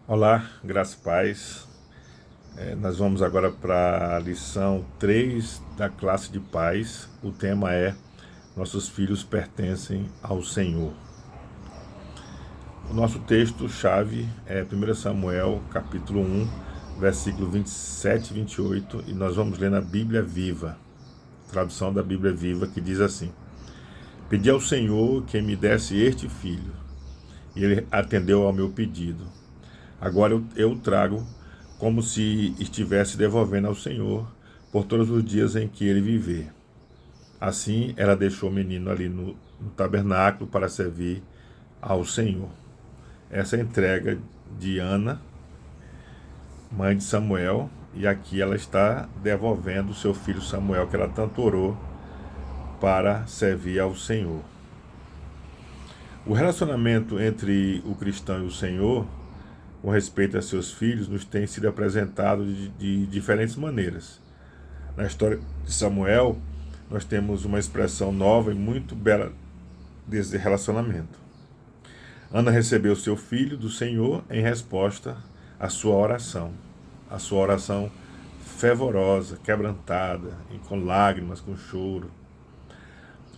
Olá, graça e paz. Nós vamos agora para a lição 3 da classe de paz. O tema é Nossos filhos pertencem ao Senhor. O nosso texto-chave é 1 Samuel, capítulo 1, versículo 27 e 28, e nós vamos ler na Bíblia Viva, tradução da Bíblia Viva, que diz assim: Pedi ao Senhor que me desse este filho, e ele atendeu ao meu pedido. Agora eu trago como se estivesse devolvendo ao Senhor por todos os dias em que ele viver. Assim, ela deixou o menino ali no tabernáculo para servir ao Senhor. Essa é a entrega de Ana, mãe de Samuel, e aqui ela está devolvendo o seu filho Samuel, que ela tanto orou para servir ao Senhor. O relacionamento entre o cristão e o Senhor, com respeito a seus filhos, nos tem sido apresentado de diferentes maneiras. Na história de Samuel, nós temos uma expressão nova e muito bela desse relacionamento. Ana recebeu seu filho do Senhor em resposta à sua oração. A sua oração fervorosa, quebrantada, com lágrimas, com choro.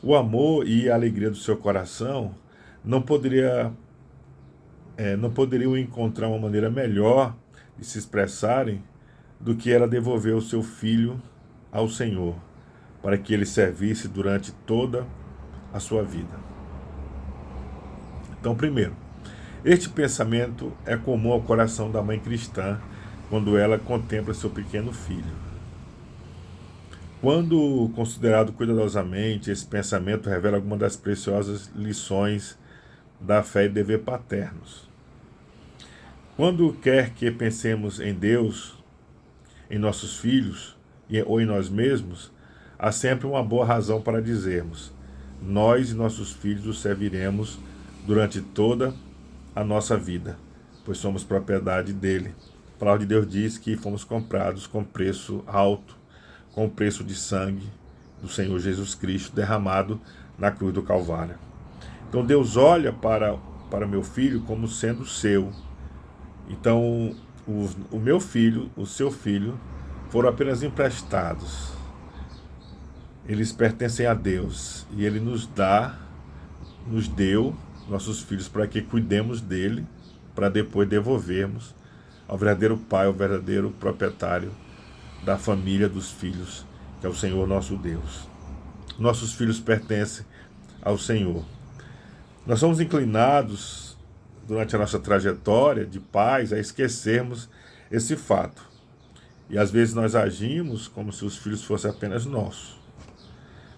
O amor e a alegria do seu coração não poderiam encontrar uma maneira melhor de se expressarem do que ela devolver o seu filho ao Senhor, para que ele servisse durante toda a sua vida. Então, primeiro, este pensamento é comum ao coração da mãe cristã quando ela contempla seu pequeno filho. Quando considerado cuidadosamente, esse pensamento revela algumas das preciosas lições da fé e dever paternos. Quando quer que pensemos em Deus, em nossos filhos ou em nós mesmos, há sempre uma boa razão para dizermos: nós e nossos filhos os serviremos durante toda a nossa vida, pois somos propriedade dele. A palavra de Deus diz que fomos comprados com preço alto, com preço de sangue do Senhor Jesus Cristo derramado na cruz do Calvário. Então Deus olha para meu filho como sendo seu. Então o meu filho, o seu filho, foram apenas emprestados. Eles pertencem a Deus e Ele nos deu nossos filhos para que cuidemos dele, para depois devolvermos ao verdadeiro pai, ao verdadeiro proprietário da família dos filhos, que é o Senhor nosso Deus. Nossos filhos pertencem ao Senhor. Nós somos inclinados, durante a nossa trajetória de pais, a esquecermos esse fato. E às vezes nós agimos como se os filhos fossem apenas nossos.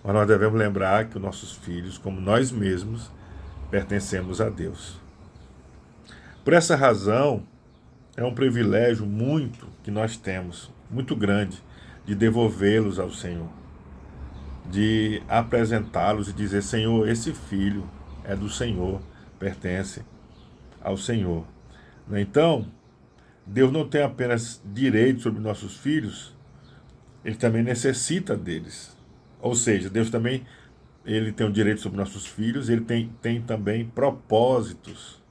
Mas nós devemos lembrar que os nossos filhos, como nós mesmos, pertencemos a Deus. Por essa razão, é um privilégio que nós temos, muito grande, de devolvê-los ao Senhor. De apresentá-los e dizer: Senhor, esse filho é do Senhor, pertence ao Senhor. Então, Deus não tem apenas direito sobre nossos filhos, Ele também necessita deles. Ou seja, Deus também ele tem o direito sobre nossos filhos, Ele tem também propósitos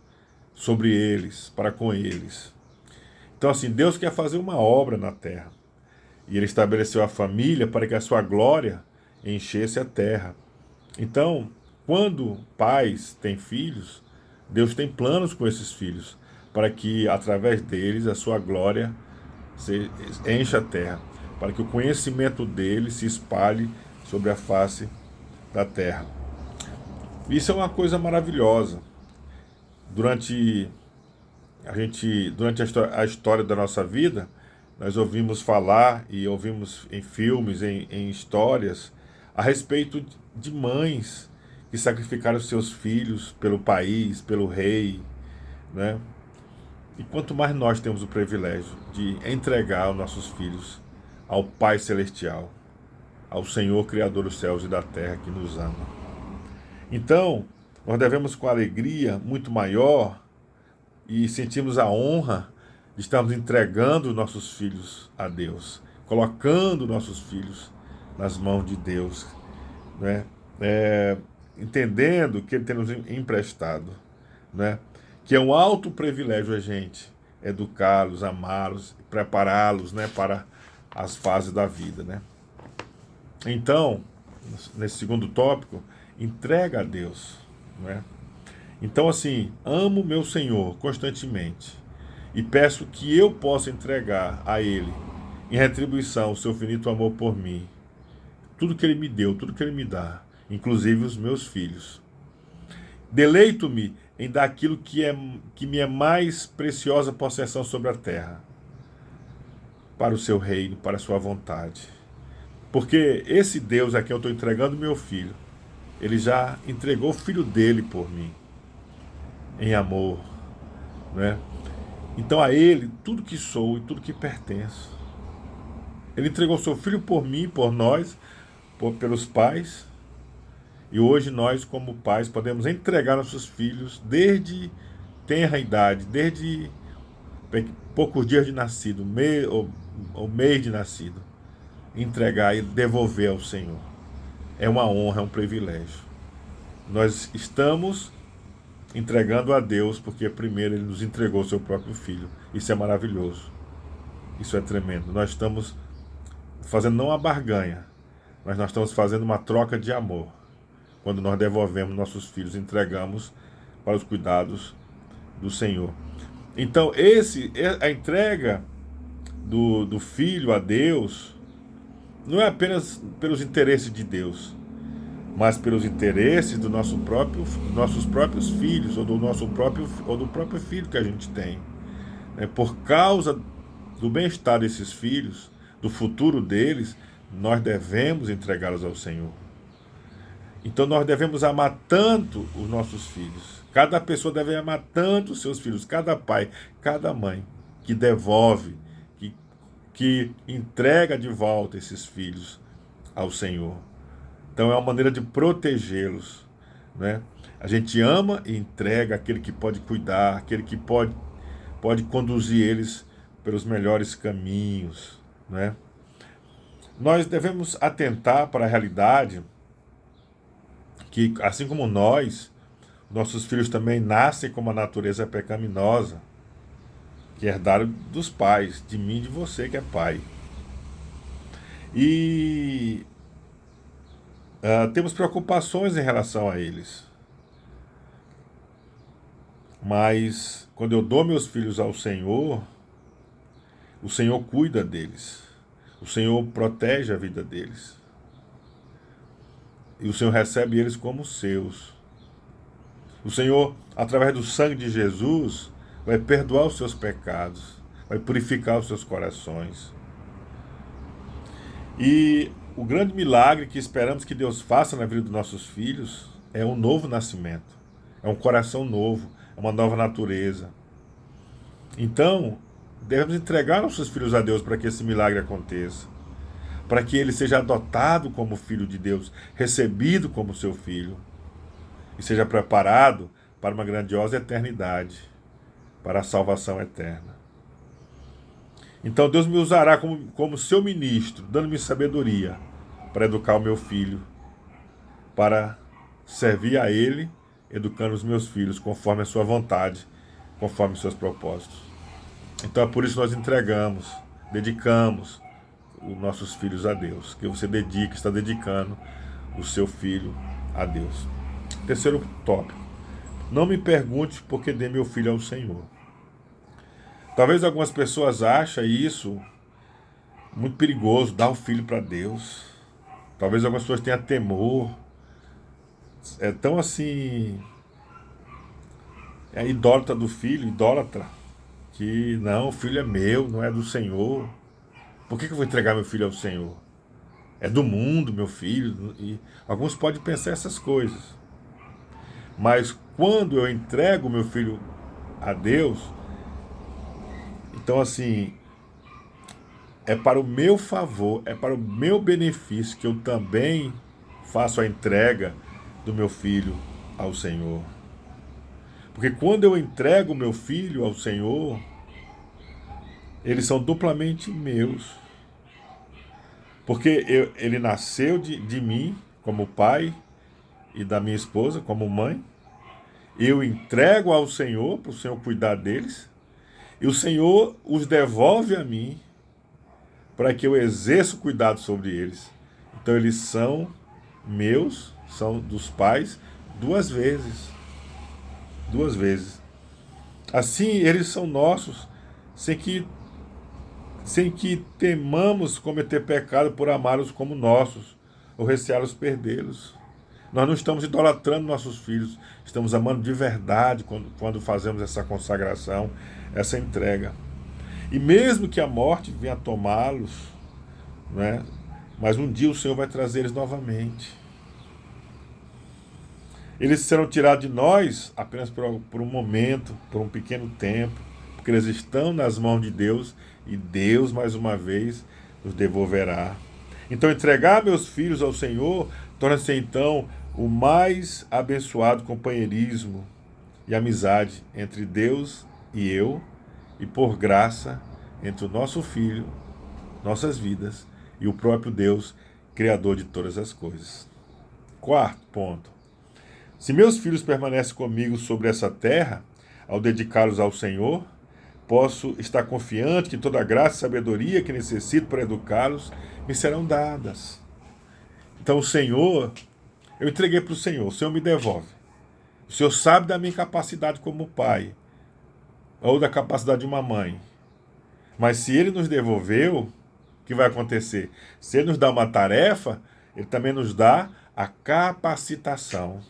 sobre eles, para com eles. Então, assim, Deus quer fazer uma obra na terra. E Ele estabeleceu a família para que a sua glória enchesse a terra. Então, quando pais têm filhos, Deus tem planos com esses filhos, para que através deles a sua glória encha a terra, para que o conhecimento dele se espalhe sobre a face da terra. Isso é uma coisa maravilhosa. Durante a história da nossa vida, nós ouvimos falar e ouvimos em filmes, em histórias, a respeito de mães que sacrificaram seus filhos pelo país, pelo rei, né? E quanto mais nós temos o privilégio de entregar os nossos filhos ao Pai Celestial, ao Senhor Criador dos céus e da terra que nos ama. Então, nós devemos com alegria muito maior e sentimos a honra de estarmos entregando nossos filhos a Deus, colocando nossos filhos nas mãos de Deus, né? Entendendo que Ele tem nos emprestado, né? Que é um alto privilégio a gente educá-los, amá-los, prepará-los, né, para as fases da vida, né? Então, nesse segundo tópico, entrega a Deus, né? Então, assim, amo meu Senhor constantemente e peço que eu possa entregar a Ele, em retribuição, o seu finito amor por mim, tudo que Ele me deu, tudo que Ele me dá, inclusive os meus filhos. Deleito-me em dar aquilo que me é mais preciosa possessão sobre a terra, para o seu reino, para a sua vontade. Porque esse Deus a quem eu estou entregando meu filho, ele já entregou o filho dele por mim, em amor, né? Então a ele, tudo que sou e tudo que pertenço. Ele entregou seu filho por mim, por nós, pelos pais. E hoje nós, como pais, podemos entregar nossos filhos desde tenra idade, desde poucos dias de nascido, ou mês de nascido, entregar e devolver ao Senhor. É uma honra, é um privilégio. Nós estamos entregando a Deus porque primeiro Ele nos entregou o seu próprio Filho. Isso é maravilhoso. Isso é tremendo. Nós estamos fazendo não uma barganha, mas nós estamos fazendo uma troca de amor. Quando nós devolvemos nossos filhos, entregamos para os cuidados do Senhor. Então, a entrega do filho a Deus não é apenas pelos interesses de Deus, mas pelos interesses dos nossos próprios filhos, ou do próprio filho que a gente tem. Por causa do bem-estar desses filhos, do futuro deles, nós devemos entregá-los ao Senhor. Então nós devemos amar tanto os nossos filhos. Cada pessoa deve amar tanto os seus filhos, cada pai, cada mãe, que devolve, que entrega de volta esses filhos ao Senhor. Então é uma maneira de protegê-los, né? A gente ama e entrega aquele que pode cuidar, aquele que pode conduzir eles pelos melhores caminhos, né? Nós devemos atentar para a realidade que, assim como nós, nossos filhos também nascem com uma natureza pecaminosa, que herdaram dos pais, de mim e de você que é pai. E temos preocupações em relação a eles. Mas quando eu dou meus filhos ao Senhor, o Senhor cuida deles. O Senhor protege a vida deles. E o Senhor recebe eles como seus. O Senhor, através do sangue de Jesus, vai perdoar os seus pecados, vai purificar os seus corações. E o grande milagre que esperamos que Deus faça na vida dos nossos filhos é um novo nascimento, é um coração novo, é uma nova natureza. Então, devemos entregar nossos filhos a Deus para que esse milagre aconteça, para que ele seja adotado como filho de Deus, recebido como seu filho, e seja preparado para uma grandiosa eternidade, para a salvação eterna. Então Deus me usará como seu ministro, dando-me sabedoria para educar o meu filho, para servir a Ele, educando os meus filhos conforme a sua vontade, conforme os seus propósitos. Então é por isso que nós dedicamos os nossos filhos a Deus, que você está dedicando o seu filho a Deus. Terceiro tópico: não me pergunte por que dei meu filho ao Senhor. Talvez algumas pessoas achem isso muito perigoso, dar o filho para Deus. Talvez algumas pessoas tenham temor. É tão assim, é idólatra do filho, idólatra, que não, o filho é meu, não é do Senhor. Por que eu vou entregar meu filho ao Senhor? É do mundo, meu filho. E alguns podem pensar essas coisas. Mas quando eu entrego meu filho a Deus, então assim, é para o meu favor, é para o meu benefício que eu também faço a entrega do meu filho ao Senhor. Porque quando eu entrego o meu filho ao Senhor, eles são duplamente meus. Porque ele nasceu de mim como pai e da minha esposa como mãe. Eu entrego ao Senhor, para o Senhor cuidar deles. E o Senhor os devolve a mim para que eu exerça o cuidado sobre eles. Então eles são meus, são dos pais, duas vezes. Duas vezes. Assim eles são nossos, sem que temamos cometer pecado por amá-los como nossos, ou receá-los perdê-los. Nós não estamos idolatrando nossos filhos, estamos amando de verdade quando fazemos essa consagração, essa entrega. E mesmo que a morte venha tomá-los, né, mas um dia o Senhor vai trazer eles novamente. Eles serão tirados de nós apenas por um momento, por um pequeno tempo, porque eles estão nas mãos de Deus e Deus, mais uma vez, nos devolverá. Então, entregar meus filhos ao Senhor torna-se então o mais abençoado companheirismo e amizade entre Deus e eu, e por graça entre o nosso filho, nossas vidas e o próprio Deus, Criador de todas as coisas. Quarto ponto. Se meus filhos permanecem comigo sobre essa terra, ao dedicá-los ao Senhor, posso estar confiante que toda a graça e sabedoria que necessito para educá-los me serão dadas. Então o Senhor, eu entreguei para o Senhor me devolve. O Senhor sabe da minha capacidade como pai, ou da capacidade de uma mãe. Mas se Ele nos devolveu, o que vai acontecer? Se Ele nos dá uma tarefa, Ele também nos dá a capacitação.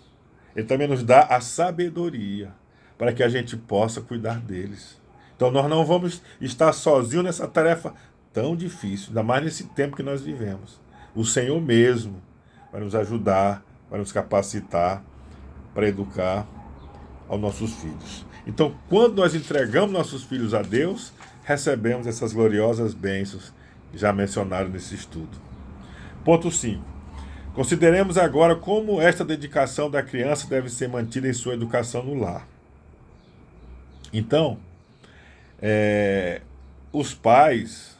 Ele também nos dá a sabedoria para que a gente possa cuidar deles. Então nós não vamos estar sozinhos nessa tarefa tão difícil, ainda mais nesse tempo que nós vivemos. O Senhor mesmo vai nos ajudar, vai nos capacitar para educar aos nossos filhos. Então, quando nós entregamos nossos filhos a Deus, recebemos essas gloriosas bênçãos já mencionadas nesse estudo. Ponto 5. Consideremos agora como esta dedicação da criança deve ser mantida em sua educação no lar. Então, os pais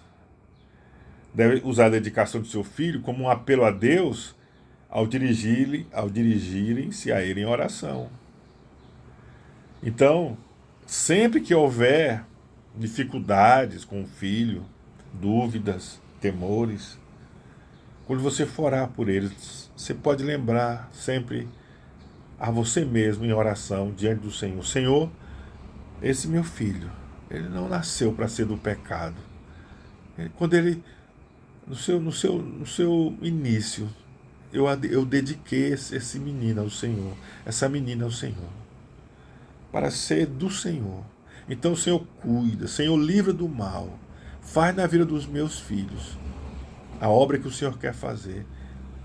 devem usar a dedicação de seu filho como um apelo a Deus ao dirigirem-se a Ele em oração. Então, sempre que houver dificuldades com o filho, dúvidas, temores, quando você for orar por eles, você pode lembrar sempre a você mesmo em oração diante do Senhor. Senhor, esse meu filho, ele não nasceu para ser do pecado. Quando ele, no seu início, eu dediquei esse menino ao Senhor, essa menina ao Senhor, para ser do Senhor. Então o Senhor cuida, Senhor livra do mal, faz na vida dos meus filhos a obra que o Senhor quer fazer,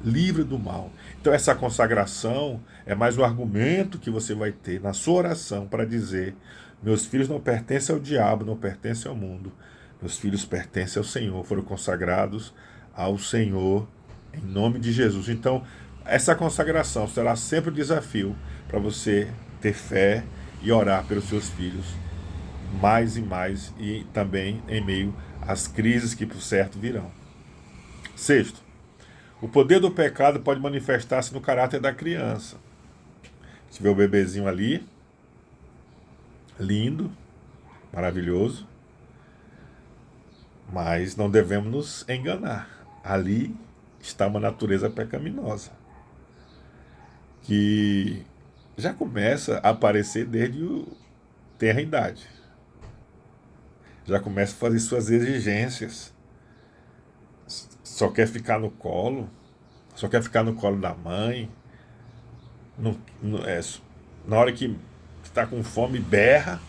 livra do mal. Então essa consagração é mais um argumento que você vai ter na sua oração para dizer: meus filhos não pertencem ao diabo, não pertencem ao mundo, meus filhos pertencem ao Senhor, foram consagrados ao Senhor em nome de Jesus. Então essa consagração será sempre um desafio para você ter fé e orar pelos seus filhos mais e mais, e também em meio às crises que por certo virão. Sexto, o poder do pecado pode manifestar-se no caráter da criança. Você vê o bebezinho ali, lindo, maravilhoso, mas não devemos nos enganar. Ali está uma natureza pecaminosa, que já começa a aparecer desde tenra idade. Já começa a fazer suas exigências. Só quer ficar no colo, só quer ficar no colo da mãe. Na hora que está com fome, berra.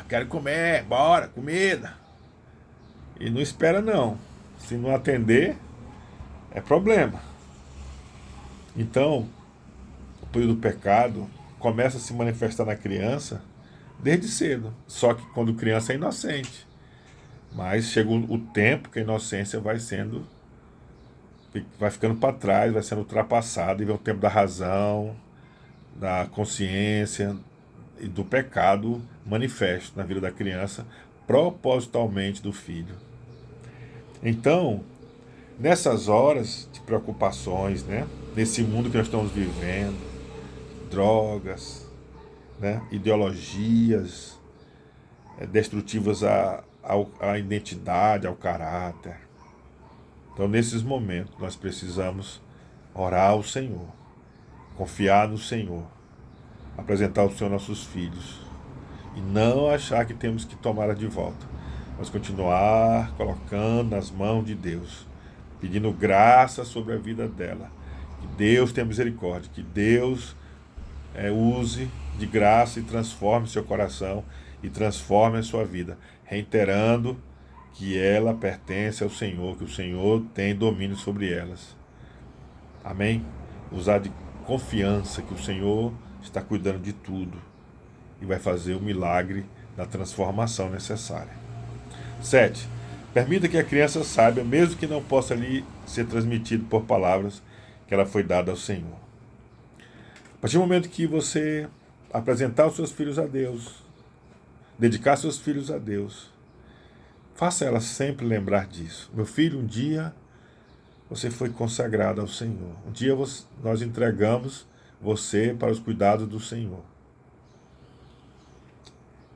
Quero comer, bora, comida. E não espera não. Se não atender, é problema. Então, o poder do pecado começa a se manifestar na criança desde cedo. Só que quando criança é inocente. Mas chega o tempo que a inocência vai ficando para trás, vai sendo ultrapassada, e vem o tempo da razão, da consciência e do pecado manifesto na vida da criança, propositalmente do filho. Então, nessas horas de preocupações, né, nesse mundo que nós estamos vivendo, drogas, né, ideologias, destrutivas à identidade, ao caráter. Então, nesses momentos, nós precisamos orar ao Senhor, confiar no Senhor, apresentar ao Senhor nossos filhos e não achar que temos que tomá-la de volta, mas continuar colocando nas mãos de Deus, pedindo graça sobre a vida dela, que Deus tenha misericórdia, que Deus use de graça e transforme seu coração e transforme a sua vida, reiterando que ela pertence ao Senhor, que o Senhor tem domínio sobre elas. Amém? Usar de confiança que o Senhor está cuidando de tudo e vai fazer o milagre da transformação necessária. 7. Permita que a criança saiba, mesmo que não possa lhe ser transmitido por palavras, que ela foi dada ao Senhor. A partir do momento que você apresentar os seus filhos a Deus, dedicar seus filhos a Deus, faça ela sempre lembrar disso. Meu filho, um dia você foi consagrado ao Senhor. Um dia nós entregamos você para os cuidados do Senhor.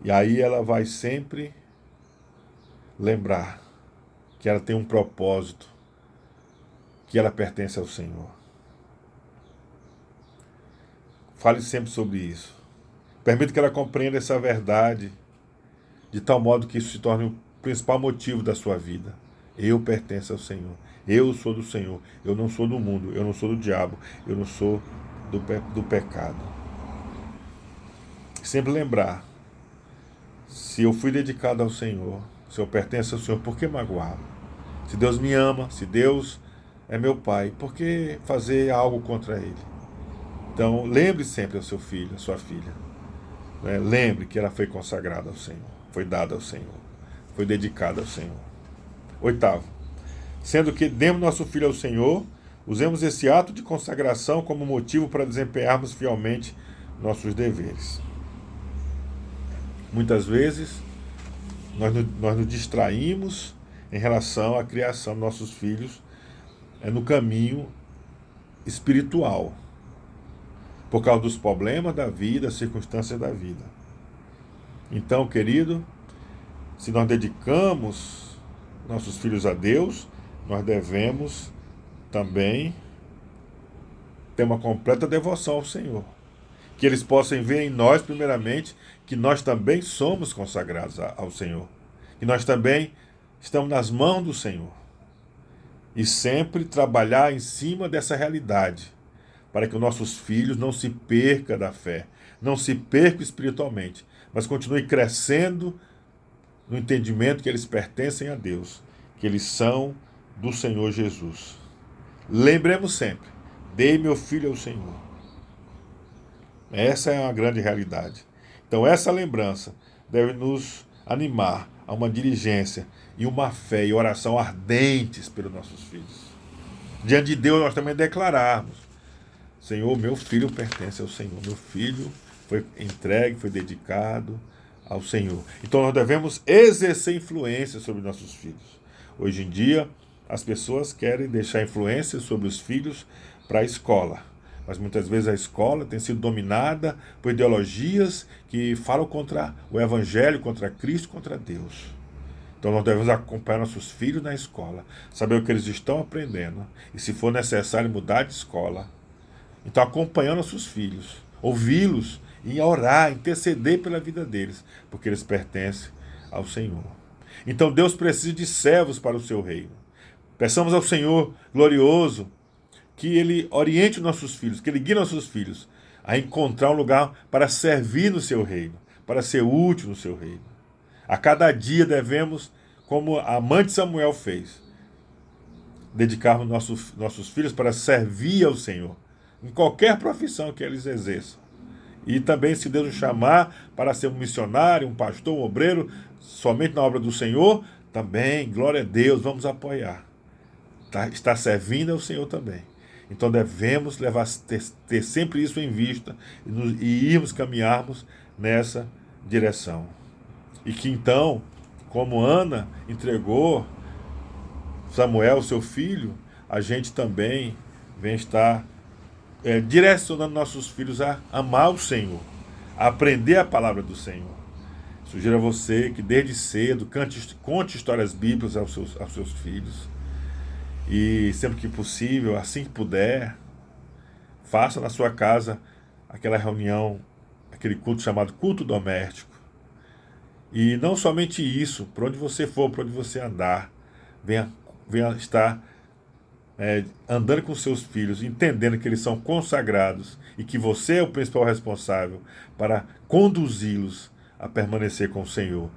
E aí ela vai sempre lembrar que ela tem um propósito, que ela pertence ao Senhor. Fale sempre sobre isso. Permita que ela compreenda essa verdade, de tal modo que isso se torne o principal motivo da sua vida. Eu pertenço ao Senhor. Eu sou do Senhor. Eu não sou do mundo. Eu não sou do diabo. Eu não sou do pecado. Sempre lembrar, se eu fui dedicado ao Senhor, se eu pertenço ao Senhor, por que magoá-lo? Se Deus me ama, se Deus é meu Pai, por que fazer algo contra Ele? Então, lembre sempre ao seu filho, à sua filha. Lembre que ela foi consagrada ao Senhor, foi dada ao Senhor, foi dedicada ao Senhor. 8. Sendo que demos nosso filho ao Senhor, usemos esse ato de consagração como motivo para desempenharmos fielmente nossos deveres. Muitas vezes, nós nos distraímos em relação à criação dos nossos filhos no caminho espiritual, por causa dos problemas da vida, das circunstâncias da vida. Então, querido, se nós dedicamos nossos filhos a Deus, nós devemos também ter uma completa devoção ao Senhor. Que eles possam ver em nós, primeiramente, que nós também somos consagrados ao Senhor. Que nós também estamos nas mãos do Senhor. E sempre trabalhar em cima dessa realidade, para que os nossos filhos não se percam da fé, não se percam espiritualmente, mas continuem crescendo no entendimento que eles pertencem a Deus, que eles são do Senhor Jesus. Lembremos sempre, dei meu filho ao Senhor. Essa é uma grande realidade. Então essa lembrança deve nos animar a uma diligência e uma fé e oração ardentes pelos nossos filhos. Diante de Deus nós também declararmos: Senhor, meu filho pertence ao Senhor, meu filho foi entregue, foi dedicado ao Senhor. Então nós devemos exercer influência sobre nossos filhos. Hoje em dia, as pessoas querem deixar influência sobre os filhos para a escola. Mas muitas vezes a escola tem sido dominada por ideologias que falam contra o Evangelho, contra Cristo, contra Deus. Então nós devemos acompanhar nossos filhos na escola, saber o que eles estão aprendendo, e se for necessário mudar de escola. Então acompanhar nossos filhos, ouvi-los e orar, interceder pela vida deles, porque eles pertencem ao Senhor. Então Deus precisa de servos para o seu reino. Peçamos ao Senhor glorioso que Ele oriente os nossos filhos, que Ele guie nossos filhos a encontrar um lugar para servir no seu reino, para ser útil no seu reino. A cada dia devemos, como a mãe de Samuel fez, dedicarmos nossos filhos para servir ao Senhor, em qualquer profissão que eles exerçam. E também, se Deus nos chamar para ser um missionário, um pastor, um obreiro, somente na obra do Senhor, também, glória a Deus, vamos apoiar. Está servindo ao Senhor também. Então devemos ter sempre isso em vista e irmos caminharmos nessa direção. E que então, como Ana entregou Samuel, seu filho, a gente também vem estar direcionando nossos filhos a amar o Senhor, a aprender a palavra do Senhor. Sugiro a você que desde cedo conte histórias bíblicas aos seus filhos. E sempre que possível, assim que puder, faça na sua casa aquela reunião, aquele culto chamado culto doméstico. E não somente isso, por onde você for, por onde você andar, venha estar andando com seus filhos, entendendo que eles são consagrados e que você é o principal responsável para conduzi-los a permanecer com o Senhor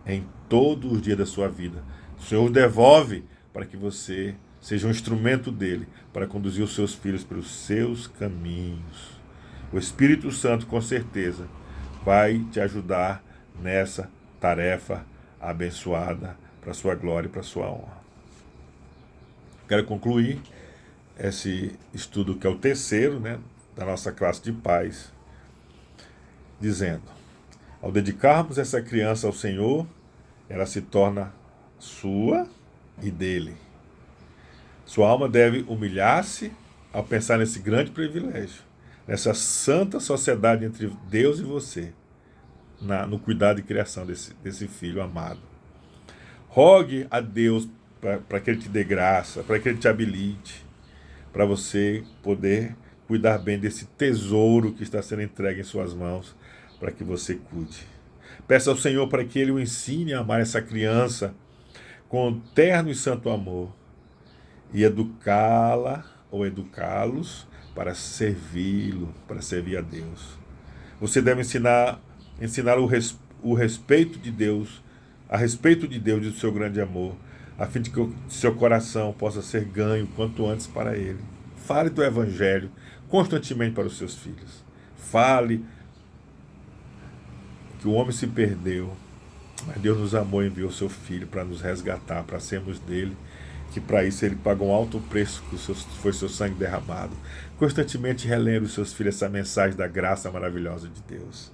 em todos os dias da sua vida. O Senhor devolve para que você seja um instrumento dele para conduzir os seus filhos pelos seus caminhos. O Espírito Santo, com certeza, vai te ajudar nessa tarefa abençoada para a sua glória e para a sua honra. Quero concluir esse estudo, que é o terceiro, da nossa classe de pais, dizendo: ao dedicarmos essa criança ao Senhor, ela se torna sua e dele. Sua alma deve humilhar-se ao pensar nesse grande privilégio, nessa santa sociedade entre Deus e você, no cuidado e criação desse filho amado. Rogue a Deus para que Ele te dê graça, para que Ele te habilite, para você poder cuidar bem desse tesouro que está sendo entregue em suas mãos, para que você cuide. Peça ao Senhor para que Ele o ensine a amar essa criança com terno e santo amor, e educá-la ou educá-los para servi-lo, para servir a Deus. Você deve ensinar o respeito de Deus, a respeito de Deus e do seu grande amor, a fim de que seu coração possa ser ganho quanto antes para Ele. Fale do Evangelho constantemente para os seus filhos. Fale que o homem se perdeu, mas Deus nos amou e enviou o seu Filho para nos resgatar, para sermos dele, que para isso Ele pagou um alto preço, que foi seu sangue derramado. Constantemente relembre os seus filhos essa mensagem da graça maravilhosa de Deus.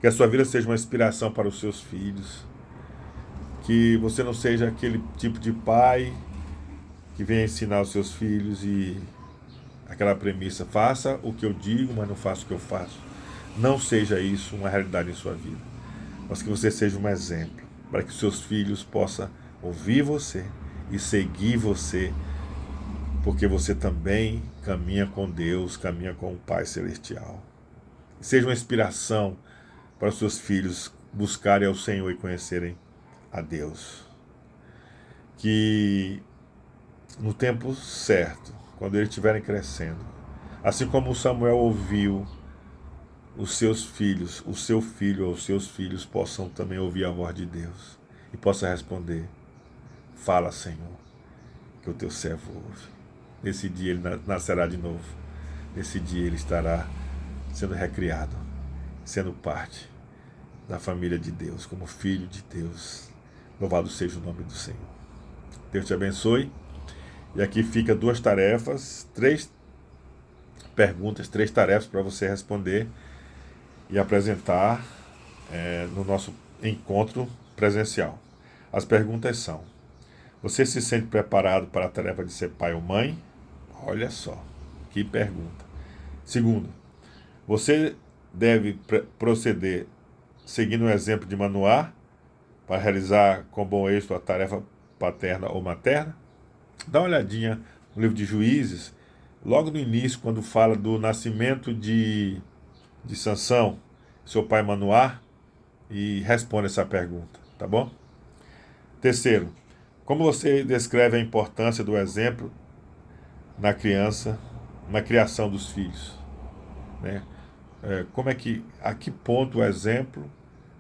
Que a sua vida seja uma inspiração para os seus filhos. Que você não seja aquele tipo de pai que vem ensinar os seus filhos e aquela premissa: faça o que eu digo, mas não faça o que eu faço. Não seja isso uma realidade em sua vida, mas que você seja um exemplo para que os seus filhos possam ouvir você e seguir você, porque você também caminha com Deus, caminha com o Pai Celestial. Seja uma inspiração para os seus filhos buscarem ao Senhor e conhecerem a Deus. Que no tempo certo, quando eles estiverem crescendo, assim como Samuel ouviu os seus filhos, o seu filho ou os seus filhos possam também ouvir a voz de Deus e possam responder: fala, Senhor, que o teu servo ouve. Nesse dia ele nascerá de novo. Nesse dia ele estará sendo recriado, sendo parte da família de Deus, como filho de Deus. Louvado seja o nome do Senhor. Deus te abençoe. E aqui fica 2 tarefas, 3 perguntas, 3 tarefas para você responder e apresentar no nosso encontro presencial. As perguntas são: você se sente preparado para a tarefa de ser pai ou mãe? Olha só, que pergunta. Segundo, você deve proceder seguindo o exemplo de Manoá para realizar com bom êxito a tarefa paterna ou materna? Dá uma olhadinha no livro de Juízes, logo no início, quando fala do nascimento de Sansão, seu pai Manoá, e responde essa pergunta, tá bom? Terceiro, como você descreve a importância do exemplo na criação dos filhos? A que ponto o exemplo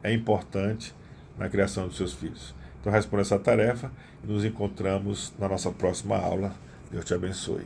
é importante na criação dos seus filhos? Então responda essa tarefa e nos encontramos na nossa próxima aula. Deus te abençoe.